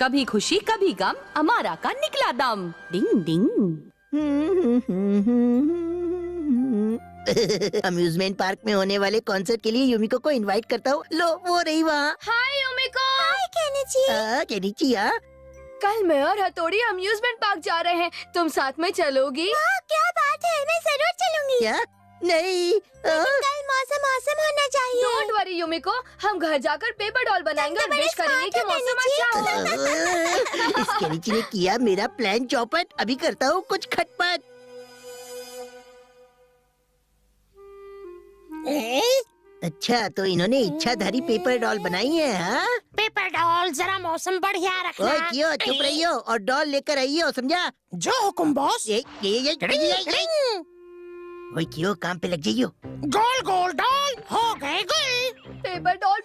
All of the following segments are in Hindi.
कभी खुशी कभी गम, अमारा का निकला दम। डिंग डिंग। अम्यूजमेंट पार्क में होने वाले कॉन्सर्ट के लिए युमिको को इनवाइट करता हूँ। लो वो रही वहाँ। हाय युमिको। हाय केनिची। केनिची हाँ। कल मैं और हथौड़ी अम्यूजमेंट पार्क जा रहे हैं, तुम साथ में चलोगी? क्या बात है, मैं जरूर चलूंगी। क्या? नहीं। कल मौसम औसम होना चाहिए। डोंट वरी युमिको, हम घर जाकर पेपर डॉल बनाएंगे और विश करेंगे कि मौसम अच्छा हो। इस केनिची ने किया मेरा प्लान चौपट। अभी करता हूँ कुछ खटपट। अच्छा तो इन्होंने इच्छाधारी पेपर डॉल बनाई है हाँ? पेपर डॉल जरा मौसम बढ़िया रखना। ओए क्यों चुप रहियो और डॉल लेकर आइयो, समझा? जो हुकुम बॉस। ये ओए क्यों काम पे लग जाइयो। गोल गोल डॉल हो गए गुल। पेपर डॉल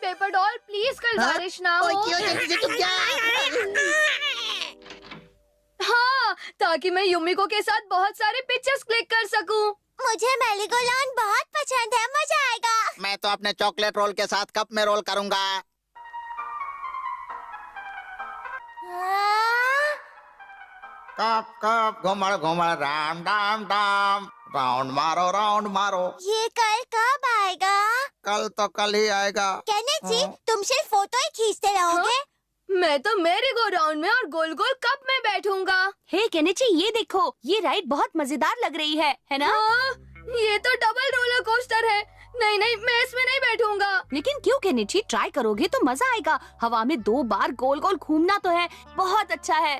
प्लीज कल हाँ? बारिश ना ओए हो। क्यों जल्दी से चुप जा। हाँ, ताकि मैं युमिको के साथ बहुत सारे पिक्चर्स क्लिक कर सकूं। मुझे मेरीगोलाउंड बहुत पसंद है, मजा आएगा। मैं तो अपने चॉकलेट रोल के साथ कप में रोल करूंगा। कप कप घुमड़ घुमड़ राम डाम डाम, राउंड मारो। ये कल कब आएगा? कल तो कल ही आएगा। केनिची, तुम सिर्फ फोटो ही खींचते रहोगे? मैं तो मेरी गो राउंड में और गोल गोल कप में बैठूंगा। हे केनिची, ये देखो, ये राइड बहुत मजेदार लग रही है ना? हाँ, ये तो डबल रोलर कोस्टर है। नहीं, मैं इसमें नहीं बैठूंगा। लेकिन क्यों केनिची, ट्राई करोगे तो मजा आएगा। हवा में 2 बार गोल गोल घूमना तो है, बहुत अच्छा है।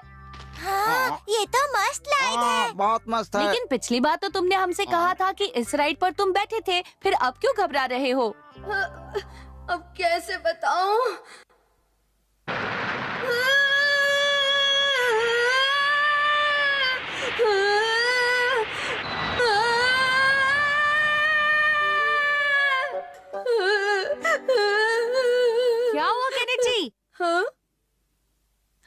हाँ, ये तो मस्त राइड है। बहुत मस्त है। लेकिन पिछली बार तो तुमने हमसे कहा था कि इस राइड पर तुम बैठे थे, फिर अब क्यों घबरा रहे हो? अब कैसे बताऊं? क्या हुआ केनिची? हाँ?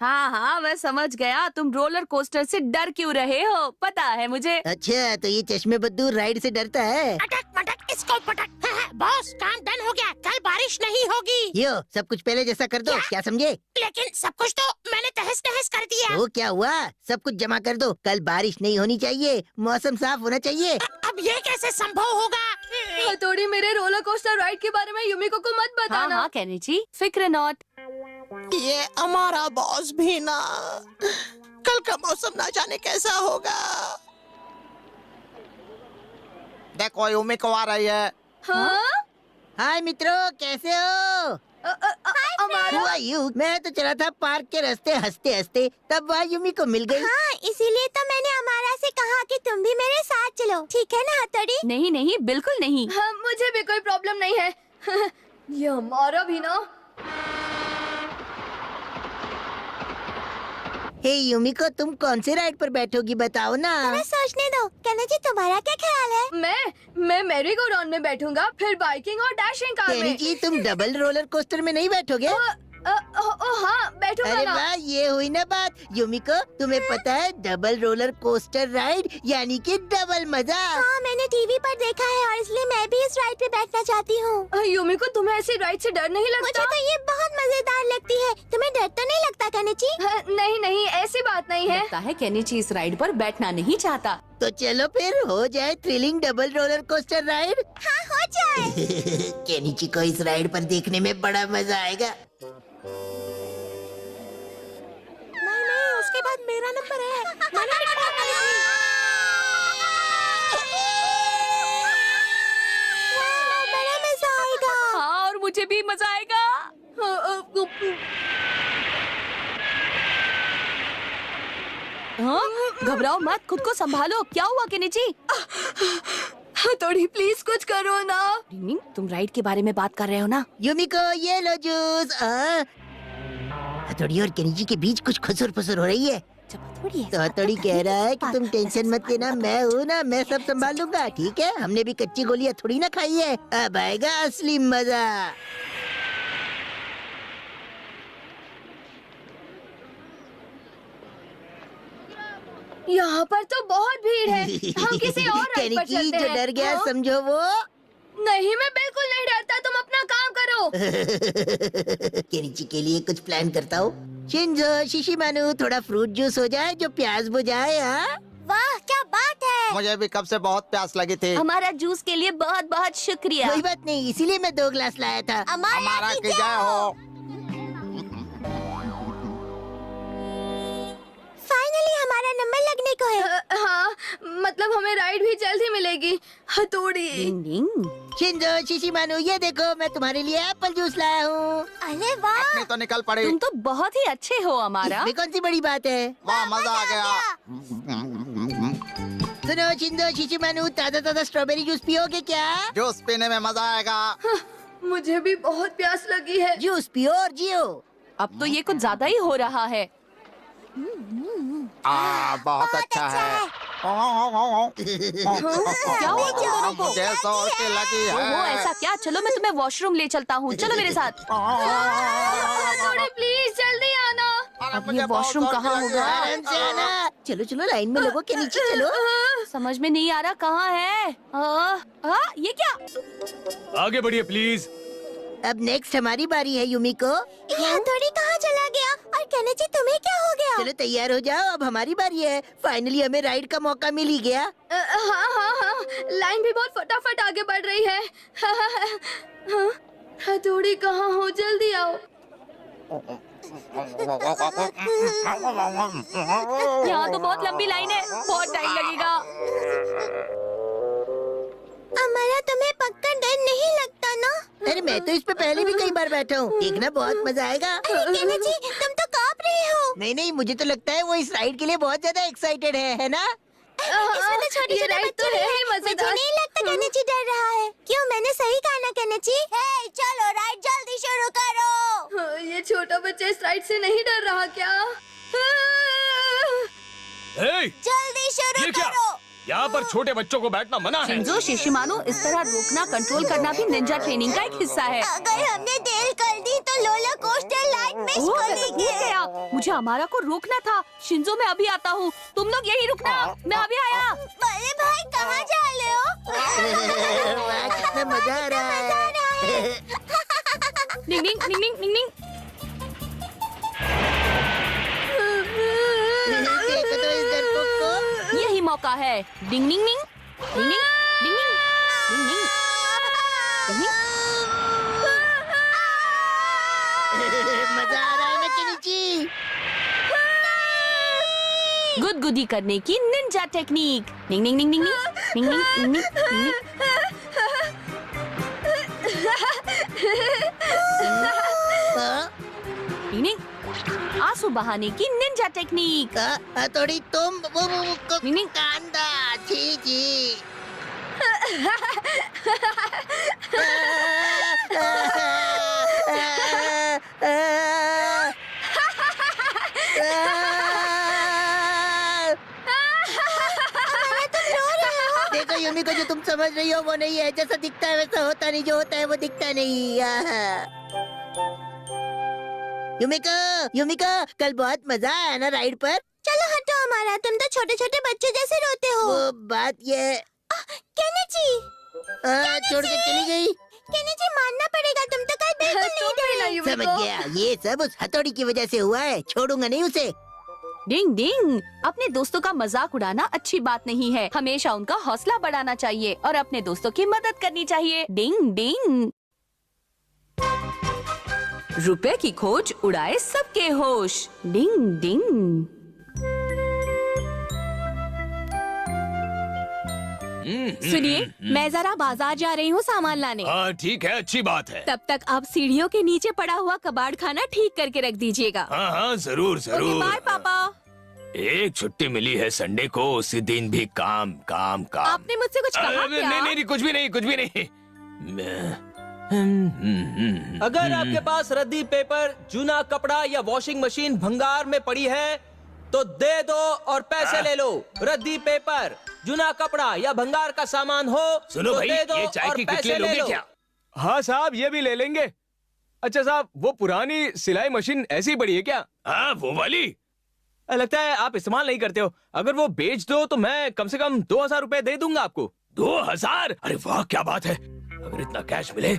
हाँ मैं समझ गया, तुम रोलर कोस्टर से डर क्यों रहे हो, पता है मुझे। अच्छा तो ये चश्मे बद्दू राइड से डरता है। अटक मटक इसको पटक। बॉस काम डन हो गया, कल बारिश नहीं होगी। यो सब कुछ पहले जैसा कर दो, क्या समझे? लेकिन सब कुछ तो मैंने तहस नहस कर दिया। वो क्या हुआ, सब कुछ जमा कर दो। कल बारिश नहीं होनी चाहिए, मौसम साफ होना चाहिए। अब ये कैसे संभव होगा? हथौड़ी, मेरे रोलर कोस्टर राइड के बारे में युमिको को मत बताना। हाँ केनिची, फिक्र नॉट। ये हमारा बॉस भी ना, कल का मौसम ना जाने कैसा होगा। देखो युमिको आ रही है। हाँ? हाय मित्रों, कैसे हो? हमारा हुआ यूं, मैं तो चला था पार्क के रास्ते हंसते हंसते, तब वहाँ युमी को मिल गई। हाँ, इसीलिए तो मैंने अमारा से कहा कि तुम भी मेरे साथ चलो, ठीक है ना हथौड़ी? नहीं बिल्कुल नहीं। हाँ, मुझे भी कोई प्रॉब्लम नहीं है। ये हमारा भी ना। हे युमिको, तुम कौन से राइड पर बैठोगी बताओ ना। तुम्हें सोचने दो। केनिची, तुम्हारा क्या ख्याल है? मैं मेरी गो राउंड में बैठूंगा, फिर बाइकिंग और डैशिंग कार में। केनिची, तुम डबल रोलर कोस्टर में नहीं बैठोगे? हाँ, बैठूंगा अरे ना। वाह, ये हुई ना बात। युमिको, तुम्हें पता है डबल रोलर कोस्टर राइड यानी कि डबल मजा। हाँ, मैंने टीवी पर देखा है और इसलिए मैं भी इस राइड पे बैठना चाहती हूँ। युमिको, तुम्हें ऐसी राइड से डर नहीं मुझे लगता? तो ये बहुत मजेदार लगती है। तुम्हें डर तो नहीं लगता केनिची? नहीं, ऐसी बात नहीं है। लगता है केनिची इस राइड पर बैठना नहीं चाहता। तो चलो फिर हो जाए thrilling double roller coaster ride. हाँ, हो जाए। केनिची को इस राइड पर देखने में बड़ा मजा आएगा। नहीं, उसके बाद मेरा नंबर है। मैंने टिकट कर ली। वाह, बड़ा मजा आएगा। हाँ, और मुझे भी मजा आएगा। हाँ, घबराओ मत, खुद को संभालो। क्या हुआ केनिची? हथौड़ी, प्लीज कुछ करो ना। तुम राइड के बारे में बात कर रहे हो ना? युमिको, ये लो जूस। हथौड़ी और केनिची के बीच कुछ खुसुर फुसुर हो रही है। तो हथौड़ी कह रहा है कि तुम टेंशन मत लेना, मैं हूँ ना, मैं सब संभाल लूंगा, ठीक है? हमने भी कच्ची गोलियां थोड़ी ना खाई है। अब आएगा असली मजा। यहाँ पर तो बहुत भीड़ है। हम किसी और राइड पर केनिची चलते जो हैं। डर गया हाँ? समझो वो। नहीं, मैं बिल्कुल नहीं डरता। तुम अपना काम करो। करो। केनिची के लिए कुछ प्लान करता हूँ। शिंजो, शिशिमानु, थोड़ा फ्रूट जूस हो जाए जो प्यास बुझाए। हाँ, वाह क्या बात है। मुझे भी कब से बहुत प्यास लगी थी। हमारा जूस के लिए बहुत बहुत शुक्रिया। कोई बात नहीं, इसीलिए मैं 2 ग्लास लाया था। हमारा की जय हो। फाइनली हमारा नंबर लगने को है। हाँ, मतलब हमें राइड भी जल्द ही मिलेगी। हथौड़ी। डिंग डिंग। शिंजो, शिशिमानु, ये देखो मैं तुम्हारे लिए एप्पल जूस लाया हूँ। अरे वाह। अपनी तो निकल पड़ी। तुम तो बहुत ही अच्छे हो हमारा। इसमें कौन सी बड़ी बात है। वाह, मजा आ गया। सुनो शिंजो, शिशिमानु, ताजा ताजा स्ट्रॉबेरी जूस पियोगे क्या? जूस पीने में मजा आएगा। मुझे भी बहुत प्यास लगी है। जूस पियो और जियो। अब तो ये कुछ ज्यादा ही हो रहा है। बहुत अच्छा है। क्या हुआ तुम दोनों को? मुझे जोर की लगी ओहो, है। ऐसा क्या? चलो मैं तुम्हें वॉशरूम ले चलता हूँ। चलो मेरे साथ। हथौड़ी प्लीज जल्दी आना। अब ये वॉशरूम कहाँ होगा? आराम से आना। चलो चलो, लाइन में लगो के नीचे चलो। समझ में नहीं आ रहा कहाँ है। ये क्या? आगे बढ़िए प्लीज। अब नेक्स्ट हमारी बारी है यूमिको। ये हथौड़ी कहाँ चला गया? और केनिची तुम्हें क्या हो गया? चलो तैयार हो जाओ, अब हमारी बारी है। फाइनली हमें राइड का मौका मिल ही गया। हाँ, लाइन भी बहुत फटाफट आगे बढ़ रही है। हाँ, हथौड़ी कहाँ हो? जल्दी आओ। यहाँ तो बहुत लंबी लाइन है, बहुत टाइम लगेगा। हमारा तुम्हें पक्का डर नहीं लगता ना? अरे मैं तो इस पे पहले भी कई बार बैठा हूँ, देखना बहुत मजा आएगा। अरे केनिची, तुम तो कांप रहे हो। नहीं नहीं, मुझे तो लगता है वो इस राइड के लिए बहुत ज्यादा एक्साइटेड है ना? इसमें तो छोटे ये छोटे राइड बच्चे तो भी है ही हैं। मुझे मजेदार। नहीं लगता केनिची डर रहा है। क्यों, मैंने सही कहा ना केनिची? चलो राइड जल्दी शुरू करो। ये छोटा बच्चा इस राइड से नहीं डर रहा क्या? हे, जल्दी शुरू ये क्या? करो। यहाँ पर छोटे बच्चों को बैठना मना है। शिंजो, शिशिमानु, इस तरह रोकना, कंट्रोल करना भी निंजा ट्रेनिंग का एक हिस्सा है। अगर हमने देर कर दी तो रोलर कोस्टर लाइट मिस ओह, कर मैं भूल देंगे। गया। मुझे हमारा को रोकना था। शिंजो, मैं अभी आता हूँ। तुम लोग यही रुकना, मैं अभी आया। बड़े भाई कहाँ जा रहे हो? वाह, कितना मजा आ रहा है। डिंग डिंग डिंग डिंग डिंग डिंग। देखो तो इस डरपोक को। यही मौका है। डिंग डिंग डिंग डिंग डिंग डिंग डिंग डिंग डिंग डिंग। मजा आ रहा है ना केनिची? गुदगुदी करने की निंजा टेक्निक। डिंग डिंग डिंग डिंग डिंग डिंग डिंग डिंग डिंग। हाँ? डिंग डिंग। आंसू बहाने की निंजा टेक्निक। थोड़ी तुम वो नहीं, नहीं। कांदा छी छी। देखो यूमिको, जो तुम समझ रही हो वो नहीं है। जैसा दिखता है वैसा होता नहीं, जो होता है वो दिखता नहीं। यूमिको, यूमिको, कल बहुत मजा आया ना राइड पर? चलो हटो हमारा, तुम तो छोटे छोटे बच्चे जैसे रोते हो। वो बात ये केनिची, छोड़ के चली गई। केनिची मानना पड़ेगा, तुम तो कल बिल्कुल नहीं डरे। समझ गया, ये सब उस हथौड़ी की वजह से हुआ है। छोड़ूंगा नहीं उसे। डिंग डिंग। अपने दोस्तों का मजाक उड़ाना अच्छी बात नहीं है। हमेशा उनका हौसला बढ़ाना चाहिए और अपने दोस्तों की मदद करनी चाहिए। डिंग डिंग। रुपए की खोज उड़ाए सबके होश। डिंग डिंग। सुनिए, मैं जरा बाजार जा रही हूँ सामान लाने। हाँ ठीक है, अच्छी बात है। तब तक आप सीढ़ियों के नीचे पड़ा हुआ कबाड़ खाना ठीक करके रख दीजिएगा। हाँ हाँ, जरूर जरूर। बाय पापा। एक छुट्टी मिली है संडे को, उसी दिन भी काम काम काम। आपने मुझसे कुछ कहा नहीं क्या? नहीं नहीं, कुछ भी नहीं, कुछ भी नहीं। अगर आपके पास रद्दी पेपर, जूना कपड़ा या वॉशिंग मशीन भंगार में पड़ी है तो दे दो और पैसे ले लो। रद्दी पेपर, जूना कपड़ा या भंगार का सामान हो सुनो तो भाई, दे दो ये चाय और की पैसे किटली ले लोगे लो। क्या? हाँ साहब, ये भी ले लेंगे। अच्छा साहब, वो पुरानी सिलाई मशीन ऐसी बड़ी है क्या? हाँ वो वाली। लगता है आप इस्तेमाल नहीं करते हो। अगर वो बेच दो तो मैं कम से कम 2000 रुपए दे दूंगा आपको। 2000? अरे वाह, क्या बात है। अगर इतना कैश मिले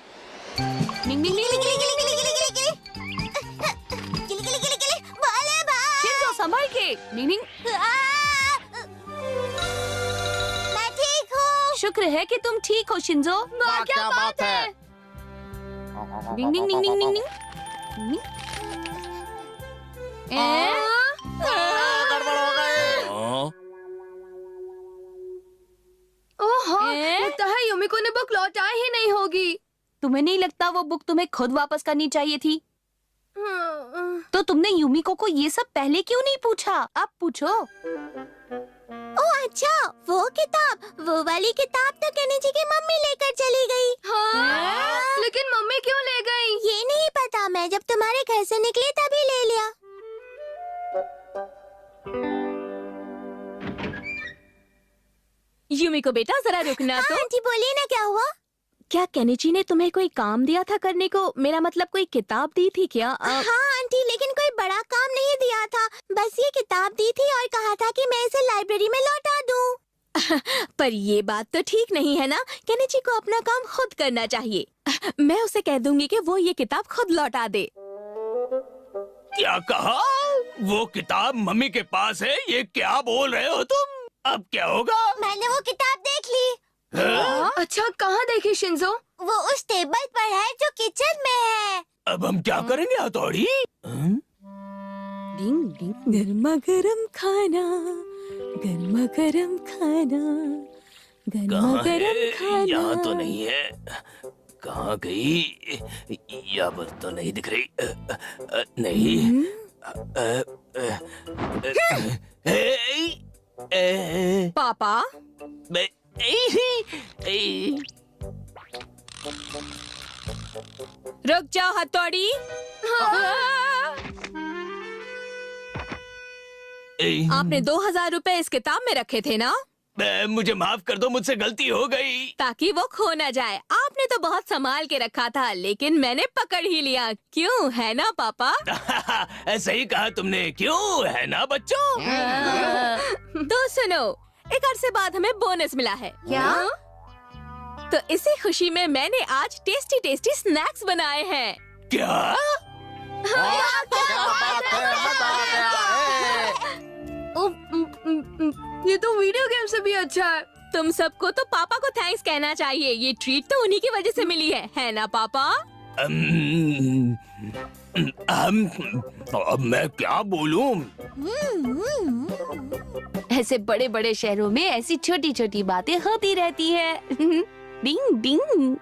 डिंग डिंग। मैं ठीक हूँ। शुक्र है कि तुम ठीक हो शिंजो। वाह, क्या बात है। डिंग डिंग डिंग डिंग डिंग डिंग। गड़बड़ हो गई। ओह, लगता है युमिको ने बुक लौटाई ही नहीं होगी। तुम्हें नहीं लगता वो बुक तुम्हें खुद वापस करनी चाहिए थी? तो तुमने युमिको को ये सब पहले क्यों नहीं पूछा? अब पूछो। ओह अच्छा, वो वाली किताब तो केनिची की मम्मी लेकर चली गई। हाँ? लेकिन मम्मी क्यों ले गई? ये नहीं पता, मैं जब तुम्हारे घर से निकली तभी ले लिया। युमिको बेटा जरा रुकना तो। आंटी बोलिए ना, क्या हुआ? क्या केनिची ने तुम्हें कोई काम दिया था करने को? मेरा मतलब कोई किताब दी थी क्या? हाँ आंटी, लेकिन कोई बड़ा काम नहीं दिया था, बस ये किताब दी थी और कहा था कि मैं इसे लाइब्रेरी में लौटा दूं। पर ये बात तो ठीक नहीं है ना, केनिची को अपना काम खुद करना चाहिए। मैं उसे कह दूंगी कि वो ये किताब खुद लौटा दे। क्या कहा? वो किताब मम्मी के पास है? ये क्या बोल रहे हो तुम? अब क्या होगा? मैंने वो किताब देख ली। अच्छा, कहाँ देखी शिंजो? वो उस टेबल पर है जो किचन में है। अब हम क्या करेंगे हथौड़ी? डिंग डिंग। गर्मा गर्म खाना, गर्मा गर्म खाना, गर्मा कहाँ गर्म है? खाना। यहाँ तो नहीं है। कहाँ गई? यहाँ पर तो नहीं दिख रही। नहीं। पापा, रुक जाओ हथौड़ी। आपने 2000 रुपए इस किताब में रखे थे ना? मुझे माफ कर दो, मुझसे गलती हो गई। ताकि वो खो न जाए। आपने तो बहुत संभाल के रखा था, लेकिन मैंने पकड़ ही लिया। क्यों, है ना पापा? सही कहा तुमने, क्यों है ना बच्चों? तो सुनो, एक अरसे बाद हमें बोनस मिला है। क्या? तो इसी खुशी में मैंने आज टेस्टी टेस्टी स्नैक्स बनाए हैं। क्या? क्या बात है, मजा आ गया है। ये तो वीडियो गेम से भी अच्छा है। तुम सबको तो पापा को थैंक्स कहना चाहिए। ये ट्रीट तो उन्हीं की वजह से मिली है ना पापा? अब मैं क्या बोलूं? ऐसे बड़े बड़े शहरों में ऐसी छोटी छोटी बातें होती रहती है। डिंग डिंग।